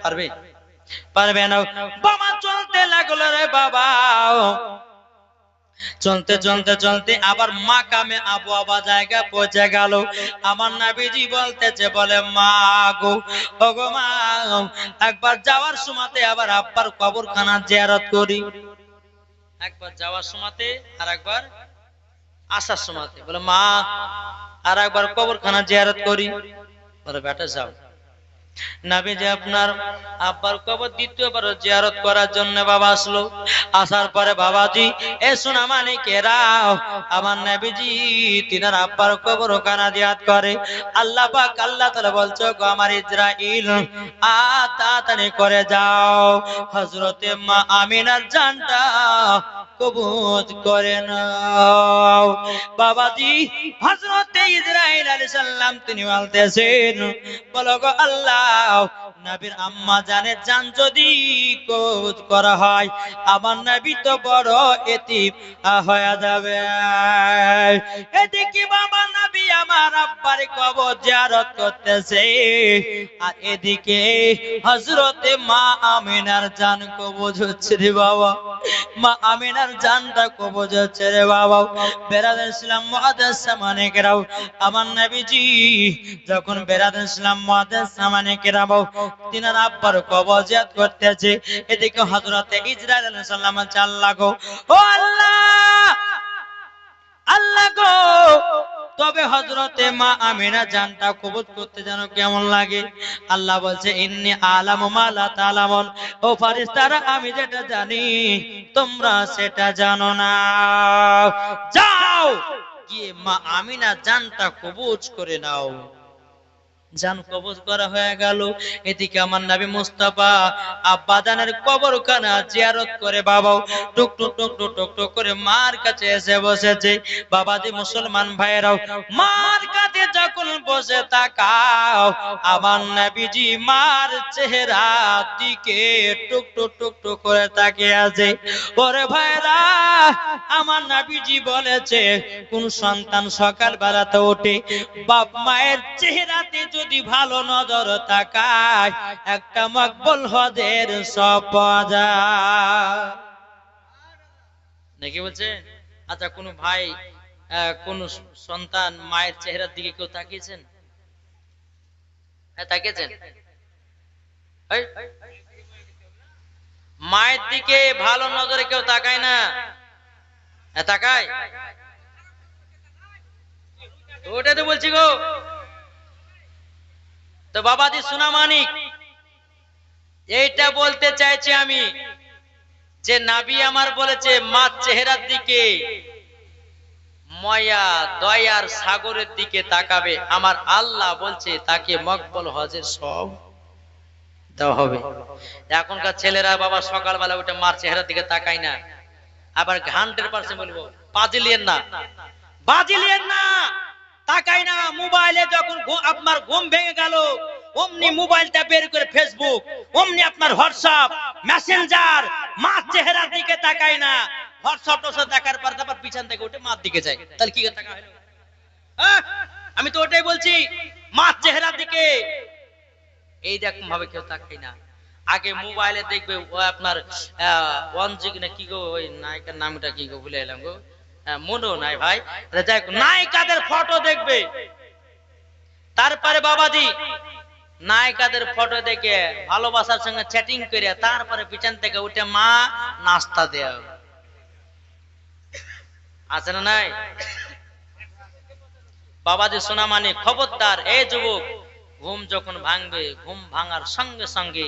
পারবে? পারবে না। বাবা চলতে লাগলো রে বাবা, চলতে চলতে চলতে আবার মাকামে আবু আবা জায়গা পৌঁছে গেল। আমার নবীজি বলতেছে, বলে মা গো, ওগো মা, একবার যাওয়ার সময়তে আবার আব্বার কবরখানা জিয়ারত করি। একবার যাওয়ার সময়তে আর একবার আসার সময়তে, বলে মা আর একবার কবরখানা জিয়ারত করি। বলে বেটা যাও। নবীজি আপনার আব্বার কবর দ্বিতীয়বার জিয়ারত করার জন্য বাবা আসলো। আসার পরে বাবাজি এ সোনা মানিকেরা, আমার নবীজি তিনার আব্বার কবর ওখানে জিয়ারত করে। আল্লাহ পাক আল্লাহ তাআলা বলছো, গো আমার ইসরাইল, তাড়াতাড়ি করে যাও, হযরতে মা আমিনার জানটা কবুজ করে নাও। বাবাজি হযরতে ইসরাইল আলাইহিস সালাম তিনি বলতেছেন, বলো গো আল্লাহ, নবীর আম্মা জানের জান যদি কবজ করা হয়, আমার নবী তো বড় এতিম হয়ে যাবে। এদিকে বাবা নবী আমার আব্বার কবর জিয়ারত করতেছে, আর এদিকে হযরতে মা আমিনার জান কবজ হচ্ছে রে বাবা। মা আমিনার জানটা কবজ হচ্ছে রে বাবা। বেরাদার ইসলাম মুআদ্দাস সামানেকেরাও, আমার নবীজি যখন বেরাদার ইসলাম মুআদ্দাস সামানেকেরাও তিনার আব্বার কবর জিয়ারত করতেছে, এদিকে হযরতে ইসরাইল আলাইহিস সালাম আল্লাহ গো, ও আল্লাহ, আল্লাহ গো, তবে হযরতে মা আমিনা জানটা কবজ করতে জানো কেমন লাগে? আল্লাহ বলছে, ইন্নী আলামু মা লা তা'লামুন, ও ফেরেশতারা আমি যেটা জানি তোমরা সেটা জানো না। যাও গিয়ে মা আমিনা জানটা কবজ করে নাও। জান কবজ করা হয়ে গেল। এদিকে আমার নবী মুস্তাফা আব্বা জানের কবরখানা জিয়ারত করে বাবা টুক টুক টুক টুক টুক টুক করে মার কাছে এসে বসেছে। বাবাজি মুসলমান ভাইরাও, মার কাছে যখন বসে তাকাও, আমার নবীজি মার চেহারা দিকে টুক টুক টুক টুক করে তাকিয়ে আছে। ওরে ভাইরা, আমার নবীজি বলেছে, কোন সন্তান সকাল বেলাতে ওঠে বাপ মায়ের চেহারাতে যদি ভালো নজর তাকায়, একটা মকবুল হজের সব পাওয়া যায় নাকি বলছে? আচ্ছা, কোন ভাই কোন সন্তান মায়ের চেহারার দিকে কেউ তাকিয়েছেন? হ্যাঁ, তাকিয়েছেন? মায়ের দিকে ভালো নজরে কেউ তাকায় না? হ্যাঁ, তাকায়। ওটাই তো বলছি গো। তো বাবাজি সোনা মানিক, এইটা বলতে চাইছি আমি যে নবী আমার বলেছে মা চেহারার দিকে মায়া দয়ার সাগরের দিকে তাকাবে, আমার আল্লাহ বলছে তাকে মকবুল হজের সব দেওয়া হবে। এখনকার ছেলেরা বাবা সকালবেলা উঠে মার চেহারার দিকে তাকায় না, আবার 100% বলবো বাজিলিয়েন না, বাজিলিয়েন না, তাকাই না। মোবাইলে যখন আপনার ঘুম ভেঙে গেল, অমনি মোবাইলটা বের করে ফেসবুক, অমনি আপনার হোয়াটসঅ্যাপ, মেসেঞ্জার, মার চেহারার দিকে তাকাই না। হোয়াটসঅ্যাপ টোসা দেখার পর তারপর পিছন থেকে উঠে মার দিকে যায়, তাহলে কি টাকা হলো? আমি তো ওটাই বলছি, মার চেহারার দিকে এইরকম ভাবে কেউ তাকাই না। আগে মোবাইলে দেখবে ও আপনার ওয়ানজিক না কি গো, ওই নায়িকার নামটা কি গো ভুলে এলাম গো, মনো নাই ভাই, নায়িকাদের ফটো দেখবে। তারপরে বাবাজি নায়িকাদের ফটো দেখে ভালোবাসার সঙ্গে চ্যাটিং করে তারপরে পিছন থেকে উঠে মা নাস্তা দেয়, আছে না নাই? বাবাজি সোনা মানে খবরদার, এই যুবক, ঘুম যখন ভাঙবে, ঘুম ভাঙার সঙ্গে সঙ্গে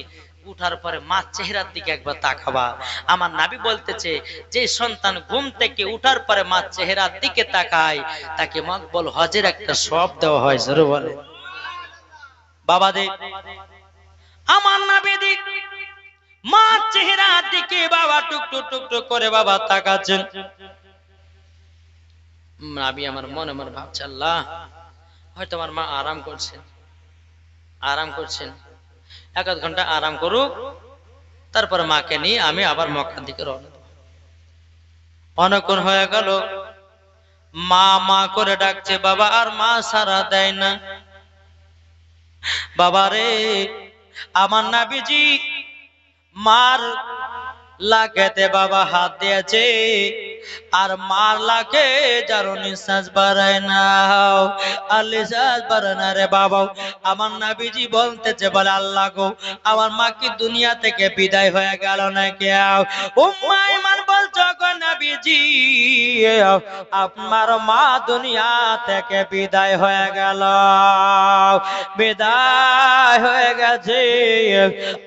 উঠার পরে মা চেহারার দিকে একবার তাকাবা। আমার নবী বলতেছে, যে সন্তান ঘুম থেকে উঠার পরে মা চেহারার দিকে তাকায়, তাকে মকবুল হজের একটা সওয়াব দেওয়া হয়। জোরে বলে বাবাজি, আমার নবী মা চেহারার দিকে বাবা টুক টুক টুক টুক করে বাবা তাকাচ্ছেন। নবী আমার মনে মনে ভাবছে, আল্লাহ হয়তো আমার মা আরাম করছেন, আরাম করছেন, 1 ঘন্টা আরাম করুক, তারপর মাকে নিয়ে আমি আবার মক্কার দিকে রওনা দেব। অনেকক্ষণ হয়ে গেল, মা মা করে ডাকছে বাবা, আর মা সাড়া দেয় না। বাবা রে, আমার নবীজি মার লাকেতে বাবা হাত দিয়েছে, আর মার লাকে যার নিঃশ্বাস বাড়ায় না, আর নিঃশ্বাস বাড়ায় না রে বাবা। আমার নবীজি বলতেছে, বলে আল্লাহ গো, আমার মা কি দুনিয়া থেকে বিদায় হয়ে গেল নাকি? উম্মে আইমান বলছো গো নবীজি, আপনার মা দুনিয়া থেকে বিদায় হয়ে গেল, বিদায় হয়ে গেছে।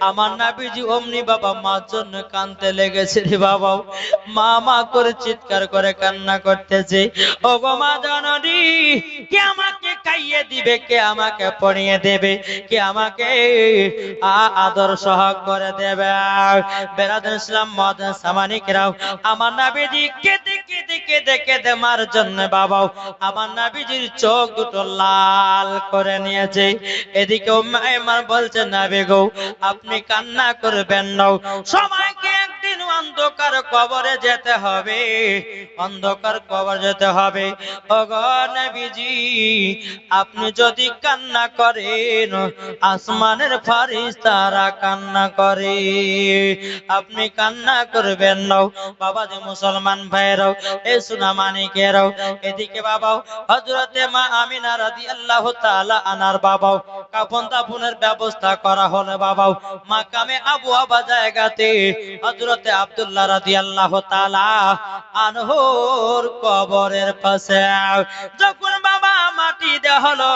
আমার নবীজি অমনি বাবা মার জন্য কাঁদতে লেগেছে রে বাবা। মা মা করে চিৎকার করে কান্না করতেছে, ও গো মা জননী, কে আমাকে খাইয়ে দিবে, কে আমাকে পড়িয়ে দেবে, কে আমাকে আদর সহগ করে দেবে? বেরাদুল ইসলাম মাদান সামানিকরাও, আমার নবীজি কেঁদে কেঁদে কেঁদে কেঁদে মার জন্য বাবা আমার নবীজির চোখ দুটো লাল করে নিয়েছে। এদিকে উম্মে আইমান বলছে, নবী গো, আপনি কান্না করবেন না, সময়কে একদিন অন্ধকার কবরে যেতে হবে, অন্ধকার কবর যেতে হবে। ওগো নবীজি, আপনি যদি কান্না করেন, আসমানের ফেরেশতারা কান্না করে, আপনি কান্না করবেন না। বাবা যে মুসলমান ভাইরাও, এ সোনা মানিকেরাও, এদিকে বাবা হযরতে মা আমিনা রাদিয়াল্লাহু তাআলা আনার বাবা কাফন দাফনের ব্যবস্থা করা হলো বাবা মাকামে আবু আবা জায়গাতে হযরতে আব্দুল্লাহ রাদিয়াল্লাহু তাআলা আনহুর কবরের পাশে যখন বাবা মাটি দেওয়া হলো,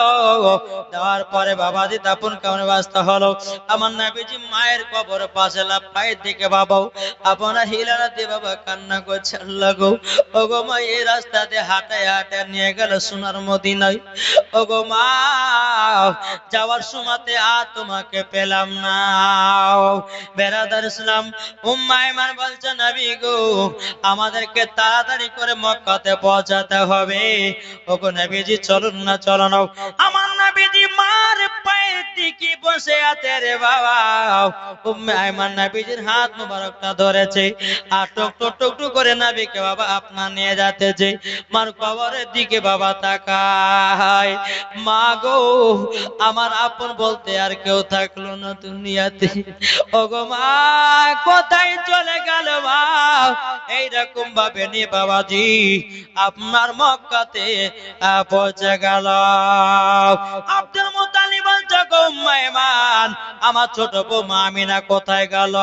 দেওয়ার পরে বাবাজি দাফন কামনে ব্যবস্থা হলো। আমার নবীজি মায়ের কবর পাশে লাফায় দিকে বাবা আপনার হিলারাতে বাবা কান্না করছে, আল্লাহ গো, ওগো মা, এই রাস্তা দিয়ে হাঁটায় হাঁটায় নিয়ে গেল সোনার মদিনায়। ওগো মা, যাওয়ার সময়তে আর তোমাকে পেলাম না। বেরাদার ইসলাম উম্মে আইমান বলছে, নবী গো, আমাদেরকে তাড়াতাড়ি করে মক্কাতে পৌঁছাতে হবে। ওগো নবীজি, চলুন না, চলো না। আমার নবীজি মার পায়ের দিকে বসে আছে রে বাবা। উম্মে আইমান নবীজির হাত মোবারকটা ধরেছে, আর টক টক টক টক করে নবীকে বাবা আপনা নিয়ে যাতেছে। মার কবরের দিকে বাবা তাকায়, মা গো, আমার আপন বলতে আর কেউ থাকলো না দুনিয়াতে। ওগো মা, কোথায় চলে গেল মা? এইরকম ভাবে নিয়ে বাবাজি আপনার মক্কাতে পৌঁছে গেল। আব্দুল মুত্তালিব বলছে, গো উম্মে আইমান, আমার ছোট বৌমা আমিনা কোথায় গেল?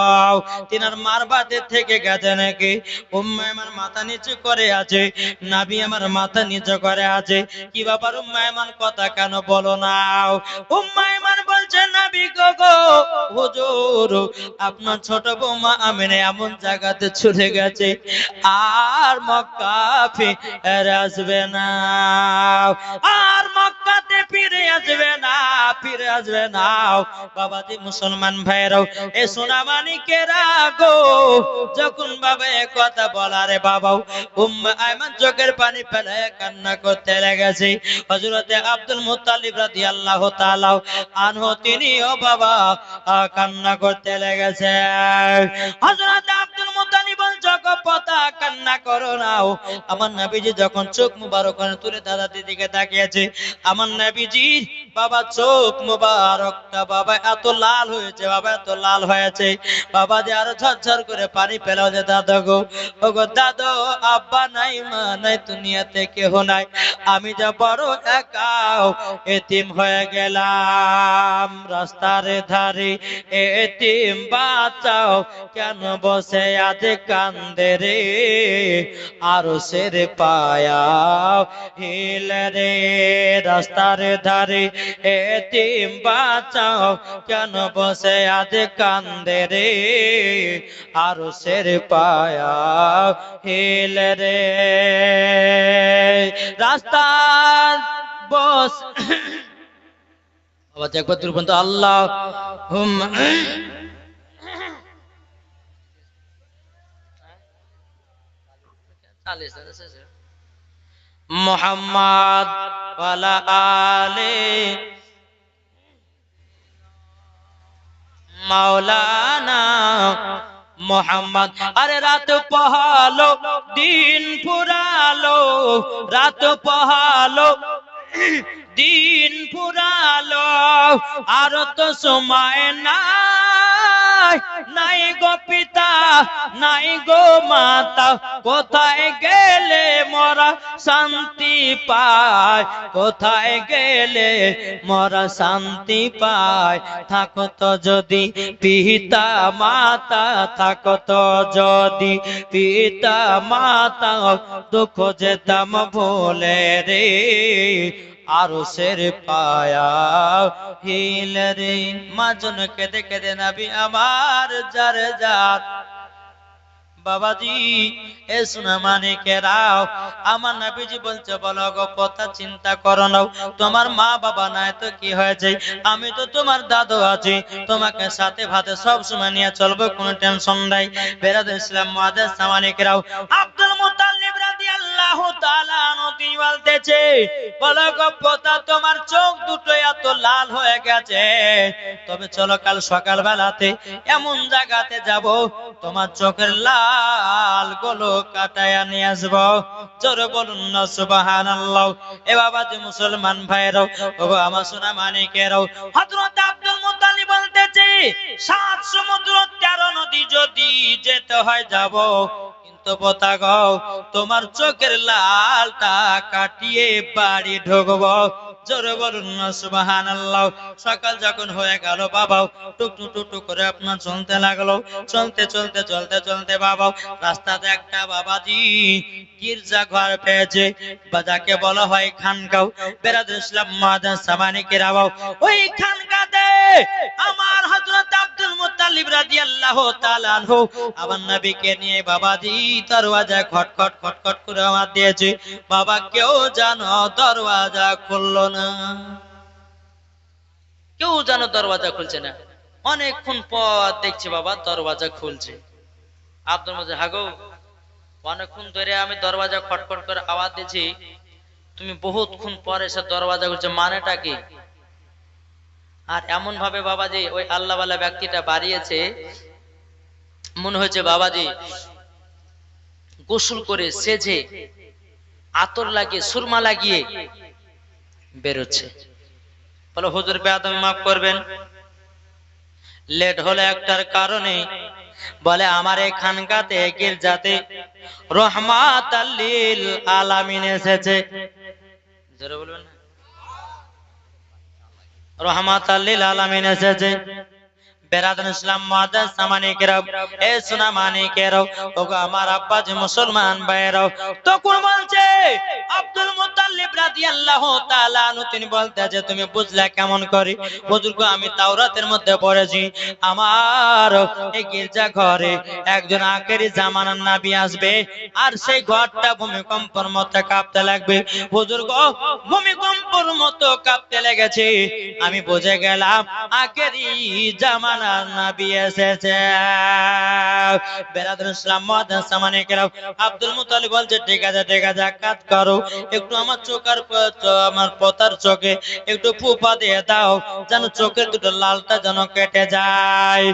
তিনার মার বাড়িতে থেকে গেছে নাকি? উম্মে আইমান মাথা নিচু করে আছে, নবী আমার মাথা নিচু করে আছে। কি ব্যাপার উম্মে আইমান, কথা কেন বলো না? উম্মে আইমান বলছে, নবী গো, হুজুর, আপনার ছোট বৌমা আমিনা এমন জায়গাতে চলে গেছে, আর মক্কা ফিরে আসবে না, আর মক্কাতে ফিরে আসবে না, ফিরে আসবে না। বাবাজি মুসলমান ভাইরাও, এ সোনা মানিকেরা গো, যখন বাবা এ কথা বলারে বাবা উম্মে আইমান চোখের পানি ফেলে কান্না করতে লেগেছে। হযরতে আব্দুল মুত্তালিব রাদিয়াল্লাহু তাআলা আনহু তিনিও বাবা কান্না করতে লেগেছে। হযরতে আব্দুল মুত্তালিব বলছে, গো পতা কান্না করো না। আমার নবীজি যখন চোখ মুবারক তুলে দাদার দিকে তাকিয়েছে, আমার নবীজির বাবা চোখ মুবারকটা বাবা এত লাল হয়েছে, বাবা এত লাল হয়েছে, বাবা যে আরো ঝরঝর করে পানি পেল যে, দাদা গো, ওগো দাদা, আব্বা নাই, মা নাই, দুনিয়াতে কেহ নাই, আমি যা বড় একা এতিম হয়ে গেলাম। রাস্তার ধারে এতিম বাঁচাও, কেন বসে আজ কান্দে রে, আরশের পায়া হিল রে। রাস্তার ধারে এতিম বাঁচাও, কেন বসে আজ কান্দে রে, আরশের পায়া হিল রে। রাস্তা বস আবার একবার তুলবেন তো, আল্লাহ মুহাম্মদ ওয়ালা আলে মাওলানা মোহাম্মদ। আরে রাত পোহালো, দিন ফুরালো, রাত পোহালো, দিন পুরালো আর তো সময় নাই, নাই গো পিতা নাই গো মাতা, কোথায় গেলে মোরা শান্তি পায়, কোথায় গেলে মোরা শান্তি পায়। থাকো তো যদি পিতা মাতা, থাকো তো যদি পিতা মাতা, দুঃখ যেতাম ভুলে রে, আরো সের পায়া হিল রে। মা জন কেঁদে কেঁদে নবী আমার যার যার। বাবাজি এ সোনা মানিকেরাও, আমার নবীজি বলছে বলো গো কথা চিন্তা করো না, তোমার মা বাবা নাই তো কি হয়েছে, আমি তো তোমার দাদু আছি, তোমাকে সাথে ভাতে সব সময় নিয়ে চলবো, কোনো টেনশন নাই। বেরাদুল ইসলাম মুআজ্জাজ মানিকেরাও, আব্দুল মুত্তালিব রাদিয়াল্লাহু তাআলা আনহু তিনি বলতেছে বলো গো পোতা তোমার চোখ দুটো এত লাল হয়ে গেছে, তবে চলো কাল সকাল বেলাতে এমন জায়গাতে যাব তোমার চোখের লাল গুলো কাটায়া নিয়ে আসবো। জোরে বলুন না সুবহানাল্লাহ। এ বাবাজি মুসলমান ভাইরাও, ওগো আমার সোনা মানিকেরাও, হযরত আব্দুল মুত্তালিব বলতেছে ৭ সমুদ্র ১৩ নদী যদি যেতে হয় যাব, কিন্তু পোতা গো তোমার চোখের লালটা কাটিয়ে বাড়ি ঢুকবো। জোরে বলুন না সুবহানাল্লাহ। সকাল যখন হয়ে গেল বাবা টুকটু টুকটু করে আপনার চলতে লাগলো, চলতে চলতে চলতে চলতে বাবা রাস্তাতে একটা বাবাজি গির্জা ঘর পেয়েছে, বা যাকে বলা হয় খানকাও। বেরাদুল ইসলাম মুআজ্জাজ মানিকেরাও, ওই খানকাতে আমার হযরত আব্দুল মুত্তালিব রাদিয়াল্লাহু তাআলা আনহু আমার নবীকে নিয়ে বাবাজি দরওয়াজা খটখট খটখট করে আওয়াজ দিয়েছে, বাবা কেউ জানো দরওয়াজা খুললো না, কেউ জানো দরওয়াজা খুলছে না। অনেকক্ষণ পর দেখছি বাবা দরওয়াজা খুলছে। আব্দুল মুত্তালিব, হাগো অনেকক্ষণ ধরে আমি দরওয়াজা খটখট করে আওয়াজ দিয়েছি, তুমি বহুতক্ষণ পর এসে দরওয়াজা খুলছে, মানেটা কি? আর এমন ভাবে বাবাজি ওই আল্লাহওয়ালা ব্যক্তিটা বাড়িয়েছে, মনে হয়েছে বাবাজি গোসল করে সেজে আতর লাগিয়ে সুরমা লাগিয়ে বেরোচ্ছে। বলো হুজুর বেয়াদবি মাফ করবেন, লেট হলো একটার কারণে। বলে আমার এই খানকাতে গির্জাতে রহমাতাল লিল আলামিন এসেছে। জোরে বলবেন না, রহমাতাল লিল আলামিন এসেছে। বেরাদুল ইসলাম মুআজ্জাজ মানিকেরাও, এ সোনা মানিকেরাও, ওগো আমার আব্বাজি মুসলমান ভাইরাও, তখন বলছে আব্দুল মুত্তালিব রাদিয়াল্লাহু তাআলা আনহু তিনি বলতেছে তুমি বুঝলা কেমন করে? হুজুর গো আমি তাওরাতের মধ্যে পড়েছি আমার এই গির্জা ঘরে একজন আখেরি জামানার নবী আসবে, আর সেই ঘরটা ভূমিকম্পের মতো কাঁপতে লাগবে। হুজুর গো ভূমিকম্পের মতো কাঁপতে লেগেছে, আমি বুঝে গেলাম আখেরি জামানার নবী এসেছে। বেরাদুল ইসলাম মুআজ্জাজ মানিকেরাও, আব্দুল মুত্তালিব বলছে ঠিক আছে ঠিক আছে, এক কাজ করো একটু আমার চোখের আমার পোতার চোখে একটু ফুফা দিয়ে দাও, যেন চোখের দুটো লালটা যেন কেটে যায়।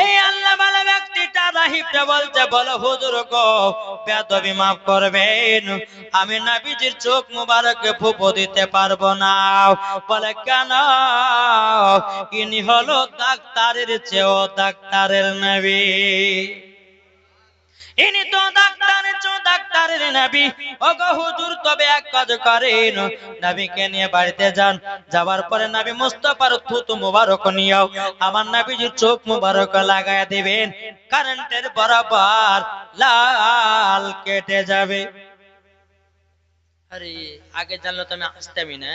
এই আল্লাহ ওয়ালা ব্যক্তিটা রাহিবটা বলছে বলো হুজুর গো বেয়াদবি মাফ করবেন, আমি নবীজির চোখ মুবারকে ফুফো দিতে পারবো না। বলে কেন? ইনি হলো ডাক্তারের চেয়েও ডাক্তারের নবী, ইনি তো ডাক্তারের চেয়েও ডাক্তারের নবী। ওগো হুজুর তবে এক কাজ করেন, নবীকে নিয়ে বাড়িতে যান, যাওয়ার পরে নবী মুস্তাফার থুতু মুবারক নিয়েও আমার নবীজির চোখ মুবারক লাগায়া দিবেন, কারেন্টের বরাবর লাল কেটে যাবে। আরে আগে জানলে তো আমি আসতামই না।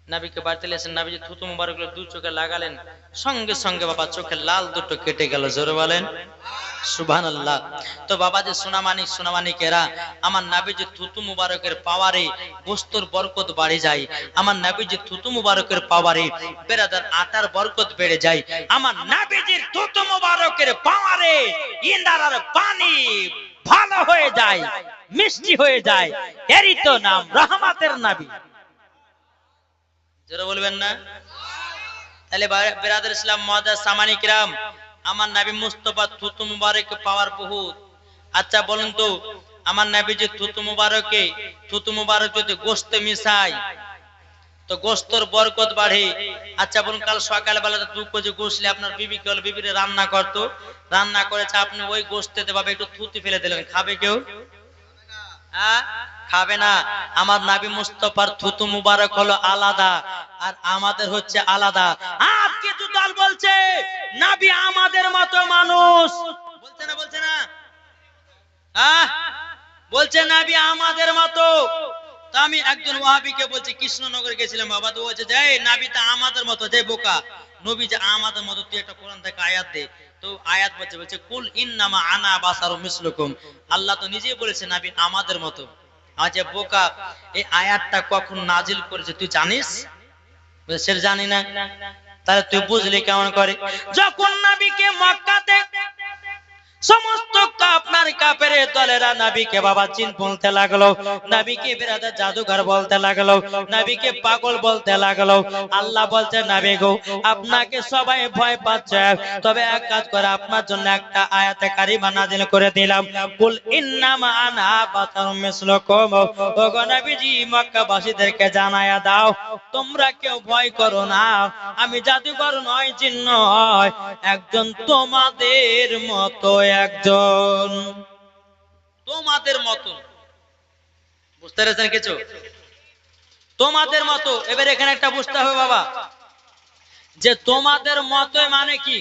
নবীকে বাড়িতে এসে নবীজি থুতু মুবারক দু চোখে লাগালেন, সঙ্গে সঙ্গে বাবা চোখের লাল দুটো কেটে গেল। জোরে বলেন সুবহানাল্লাহ। তো বাবা যে সোনামানিকেরা, আমার নবীজি থুতু মুবারকের পাওয়ারে বস্তুর বরকত বাড়ে যায়, আমার নবীজি থুতু মুবারকের পাওয়ারে বেরাদার আটার বরকত বেড়ে যায়, আমার নবীজির থুতু মুবারকের পাওয়ারে ইন্দারার পানি ভালো হয়ে যায়, মিষ্টি হয়ে যায়। এরই তো নাম রহমতের নবী। জোরে বলবেন না? তাহলে বেরাদুল ইসলাম মুআজ্জাজ সামানি কিরাম, আমার নবী মুস্তাফা থুতু মুবারক পাওয়ার বহুত। আচ্ছা বলুন তো আমার নবী যে থুতু মুবারক যদি গোশতে মিশায় তো গোস্তর বরকত বাড়ে। আচ্ছা বলুন, কাল সকালবেলা 2 কেজি গোশলে আপনার বিবি কে বিবিরে রান্না করতো, রান্না করেছে, আপনি ওই গোস্তেতে ভাবে একটু থুতি ফেলে দিলেন, খাবে কেউ? হ্যাঁ, খাবে না। আমার নবী মুস্তাফার থুতু মুবারক হলো আলাদা, আর আমাদের হচ্ছে আলাদা। আর কিছু দল বলছে নবী আমাদের মতো মানুষ, বলছে না? বলছে না? হ্যাঁ, বলছে নবী আমাদের মতো। তো আমি একজন ওয়াহাবিকে বলছি, কৃষ্ণনগর গেছিলাম বাবা, তো বলছে যে এই নবী তো আমাদের মতো। যে বোকা, নবী যে আমাদের মতো, তুই একটা কোরআন থেকে আয়াত দে। তো আয়াত বলছে কুল ইন্নামা আনা বাসারু মিসলুকুম, আল্লাহ তো নিজেই বলেছে নবী আমাদের মতো। আজ বোকা, এই আয়াতটা কখন নাজিল করেছে তুই জানিস? সে জানি না। তাহলে তুই বুঝলি কেমন করে? যখন নবীকে মক্কাতে সমস্ত আপনার কাফেরের দলেরা নবীকে বাবা চিন বলতে লাগলো, নবীকে বিরাদর জাদুঘর বলতে লাগলো, নবীকে পাগল বলতে লাগলো। আল্লাহ বলছে নবী গো, আপনাকে সবাই ভয় পাচ্ছে, তবে এক কাজ করে আপনার জন্য একটা আয়াতে কারিমা নাযিল করে দিলাম। কুল ইন্নামা আনা বাশারুম মিসলুকুম, ওগো নবীজি মক্কাবাসীদেরকে জানায়া দাও, তোমরা কেউ ভয় করো না, আমি জাদুঘর নয়, জিন নয়, একজন তোমাদের মতো, একজন তোমাদের মতো। বুঝতে পেরেছেন কিছু? তোমাদের মতো। এবার এখানে একটা বুঝতে হবে বাবা, যে তোমাদের মতো মানে কি?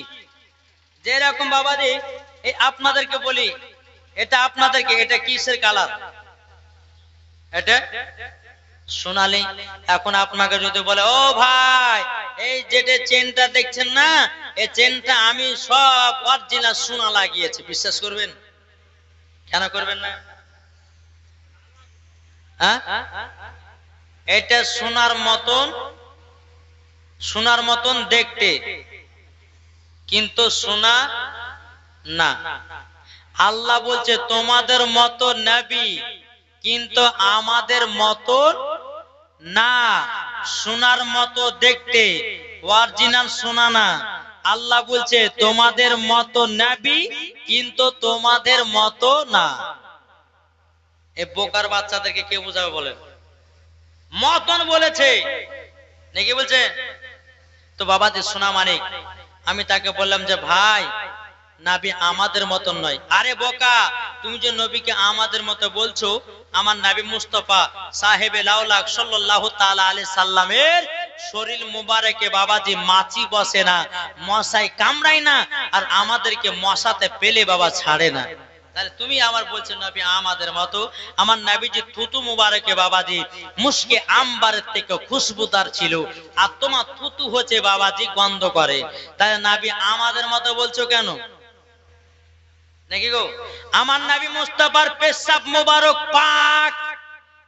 যে এরকম বাবা রে, এই আপনাদেরকে বলি, এটা আপনাদেরকে, এটা কিসের কালার? এটা সোনালী। এখন আপনাকে যদি বলে ও ভাই, এই যেটা চেনটা দেখছেন না, এই চেনটা আমি সব অরিজিনাল সোনা লাগিয়েছি, বিশ্বাস করবেন? কেন করবেন না? হ্যাঁ, এটা সোনার মতন, সোনার মতন দেখতে, কিন্তু সোনা না। আল্লাহ বলছে তোমাদের মতো নবী, কিন্তু আমাদের মতো না, সোনার মতো দেখতে, অরিজিনাল সোনা না। আল্লাহ বলছে তোমাদের মতো নবী, কিন্তু তোমাদের মতো না। এই বোকার বাচ্চাদেরকে কে বুঝাবে বলেন? মতন বলেছে নাকি বলছে? তো বাবা যে সোনা মানিক, আমি তাকে বললাম যে ভাই, নবী আমাদের মতন নয়। আরে বোকা, তুমি যে নবীকে আমাদের মতো বলছো, আমার নবী মুস্তাফা সাহেবে লাউলাক সাল্লাল্লাহু তাআলা আলাইহি সাল্লামের শরীর মুবারকে বাবাজি মাছি বসে না, মশাই কামড়ায় না, আর আমাদেরকে মশাতে পেলে বাবা ছাড়ে না। তাহলে তুমি আমার বলছো নবী আমাদের মতো? আমার নবীজি থুতু মুবারকে বাবাজি মুশকে আম্বারের থেকে খুশবুদার ছিল, আর তোমার থুতু হচ্ছে বাবাজি গন্ধ করে। তাহলে নবী আমাদের মতো বলছো কেন নাকি গো? আমার নবী মুস্তাফার পেশাব মুবারক পাক,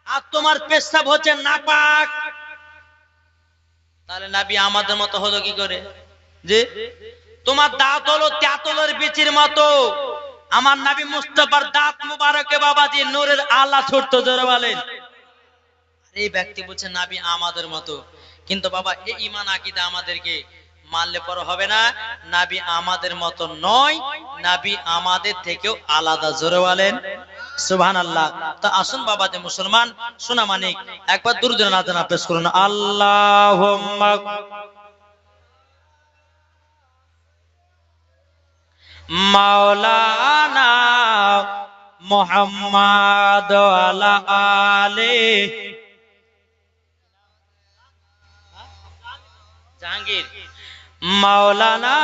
আর তোমার পেশাব হচ্ছে নাপাক। তাহলে নবী আমাদের মতো হলো কি করে? যে তোমার দাঁত হলো তেঁতুলের বিচির মতো, আমার নবী মুস্তাফার দাঁত মুবারকে বাবাজি নূরের আলা ছুটতো, জোরে বলেন। এই ব্যক্তি বলছে নবী আমাদের মতো, কিন্তু বাবা এই ঈমান আকীদা আমাদেরকে মানলে পরে হবে না। নবী আমাদের মতো নয়, নবী আমাদের থেকেও আলাদা, জোরে বলেন সুবহানাল্লাহ। তো আসুন বাবা যে মুসলমান সোনা মানিক, একবার দুরূদ নাজানা পেশ করুন। আল্লাহুম্মা মাওলানা মুহাম্মাদ আলা আলে জাহাঙ্গীর, মাওলানা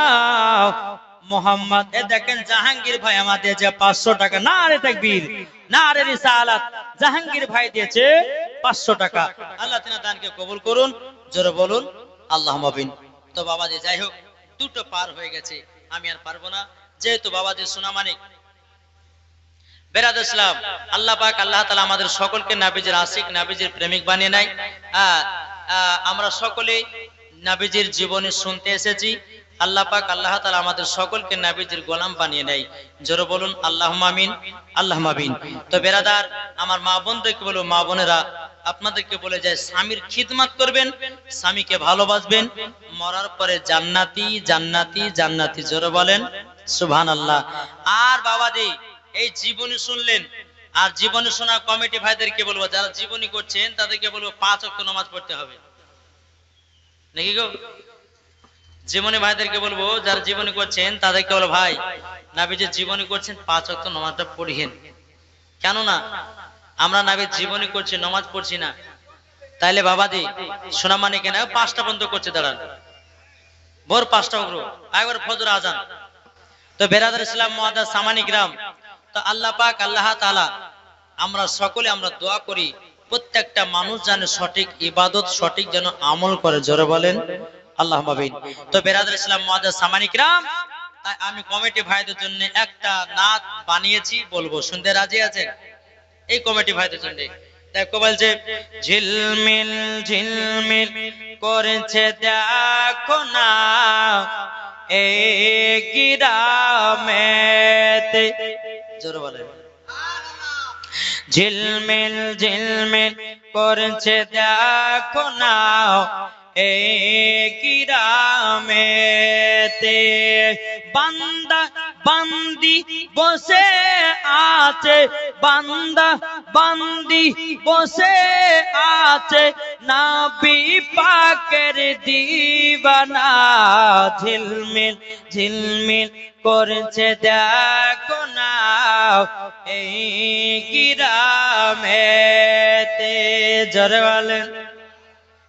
মোহাম্মদ। এ দেখেন জাহাঙ্গীর ভাই আমাদের যে 500 টাকা, নারে তাকবীর, নারে রিসালাত, জাহাঙ্গীর ভাই দিয়েছে 500 টাকা। আল্লাহ তাআলা দানকে কবুল করুন, জোরে বলুন আল্লাহুম্মা আমিন। তো বাবাজি যাই হোক, দুটো পার হয়ে গেছে, আমি আর পারবো না, যেহেতু বাবাজি সোনা মানিক বেরাদ ইসলাম, আল্লাহ পাক আল্লাহ তাআলা আমাদের সকলকে নবীজির আশিক, নবীজির প্রেমিক বানিয়ে নেয়। আমরা সকলেই নবীজির জীবনী শুনতে এসেছি, আল্লাহ পাক আল্লাহ তাআলা আমাদের সকলকে নবীজির গোলাম বানিয়ে নেয়, জোরে বলুন আল্লাহুম্মা আমিন, আল্লাহুম্মা আমিন। তো বেরাদার আমার মা বোনদেরকে বলবো, মা বোনেরা আপনাদেরকে বলে যায়, স্বামীর খিদমত করবেন, স্বামীকে ভালোবাসবেন, মরার পরে জান্নাতি জান্নাতি জান্নাতি, জোরে বলেন সুবহানাল্লাহ। আর বাবাজি এই জীবনী শুনলেন, আর জীবনী শোনা কমিটি ভাইদেরকে বলবো, যারা জীবনী করছেন তাদেরকে বলবো 5 ওয়াক্ত নামাজ পড়তে হবে। নাকি গো? জীবনী ভাইদেরকে বলবো, যারা জীবনী করছেন তাদেরকে বলো, ভাই নবীজি জীবনী করছেন 5 ওয়াক্ত নামাজটা পড়িয়েন। কেন না আমরা নবীর জীবনী করছি, নামাজ পড়ছি না? তাইলে বাবাজি শোনা মানে কেন 5টা বন্ধ করছে, দাঁড়ান ভোর 5টা উগ্র একবার ফজর আজান। তো বেরাদার ইসলাম মুআদ্দাস সামানি গ্রাম, তো আল্লাহ পাক আল্লাহ তাআলা আমরা সকলে আমরা দোয়া করি প্রত্যেকটা মানুষ যেন সঠিক ইবাদত সঠিক যেন আমল করে, জোরে বলেন আল্লাহুম্মা আমিন। তো বেরাদার ইসলাম মুআদ্দাস সামানি গ্রাম, তাই আমি কমিটি ভাইদের জন্য একটা নাত বানিয়েছি, বলবো, শুনতে রাজি আছেন? এই কমিটি ভাইদের জন্য দেখো বলছে, ঝিলমিল ঝিলমিল করেছে দেখো না এই গ্রামেতে, জোরে বলেন, ঝিলমিল ঝিলমিল করেছে দেখো না এই গ্রামেতে, বান্দা বান্দি বসে আছে, বান্দা বান্দি বসে আছে, নবী পাকের দিওয়ানা, ঝিলমিল ঝিলমিল করেছে দেখো না এই গ্রামেতে, জোরে বলেন।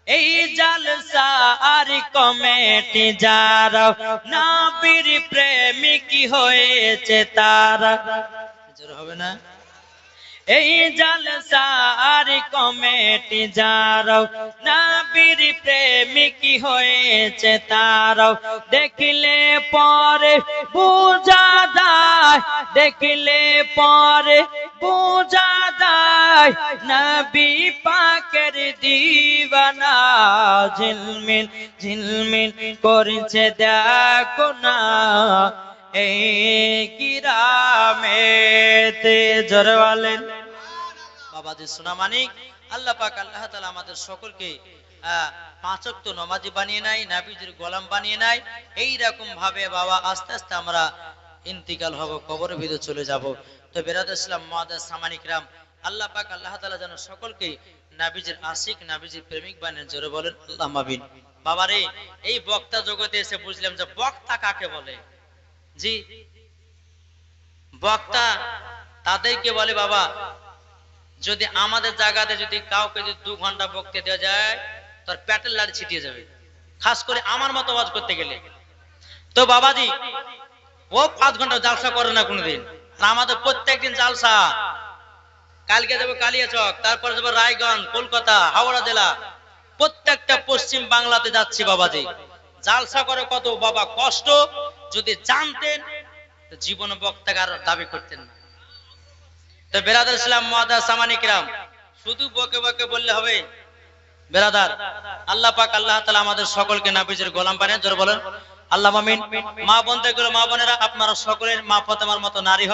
এই জালসা আর কমিটি যারা নবীর প্রেমিক হয়েছে তারা, জোরে হবে না? এই জালসা আর কমিটি যারা নবীর প্রেমিক হয়েছে তারা, দেখলে পরে বুঝা যায়, দেখলে পরে বুঝা যায় নবী পাকের দিওয়ানা, ঝিলমিল ঝিলমিল করেছে দেখো না এই গ্রামেতে, জোরে বলেন বাবাজি সোনা মানিক। আল্লাহ পাক আল্লাহ তাআলা আমাদের সকলকে 5 ওয়াক্ত নামাজি বানিয়ে নাই, নবীজির গোলাম বানিয়ে নাই। এই রকম ভাবে বাবা আস্তে আস্তে আমরা ইন্তিকাল হব, কবরের ভিতরে চলে যাব। তো বেরাদার ইসলাম মুআদ্দাস সামানি کرام, আল্লাহ পাক আল্লাহ তাআলা যেন সকলকে নবীজির আশিক নবীজির প্রেমিক বানান, জোরে বলেন আল্লাহুম্মা আমিন। বাবারে এই বক্তা জগতে এসে বুঝলাম যে বক্তা কাকে বলে। জি, বক্তা তাদেরকে বলে বাবা, যদি আমাদের জায়গাতে যদি কাউকে যদি 2 ঘন্টা বক্তৃতা দেওয়া যায় তার পেটের লাড়ি ছিটিয়ে যাবে, খাস করে আমার মতো ওয়াজ করতে গেলে। তো বাবাজি ও 5 ঘন্টা জালসা করে না কোনোদিন, আর আমাদের প্রত্যেকদিন জালসা। কালকে যাবো কালিয়াচক, তারপর যাবো রায়গঞ্জ, কলকাতা, হাওড়া জেলা, প্রত্যেকটা পশ্চিম বাংলাতে যাচ্ছি বাবাজি। জালসা করে কত বাবা কষ্ট, যদি জানতেন তো জীবন বক্তাকে আর দাবি করতেন না। তো বেরাদার ইসলাম মুআদ্দাস সামানি کرام, শুধু বকে বকে বললে হবে? বেরাদার আল্লাহ পাক আল্লাহ তাআলা আমাদের সকলকে নবীজির গোলাম বানান, জোরে বলেন আল্লাহুম্মা আমিন। মা বোনদের, মা বোনেরা আপনারা সকলের মা ফাতেমার মতো নারী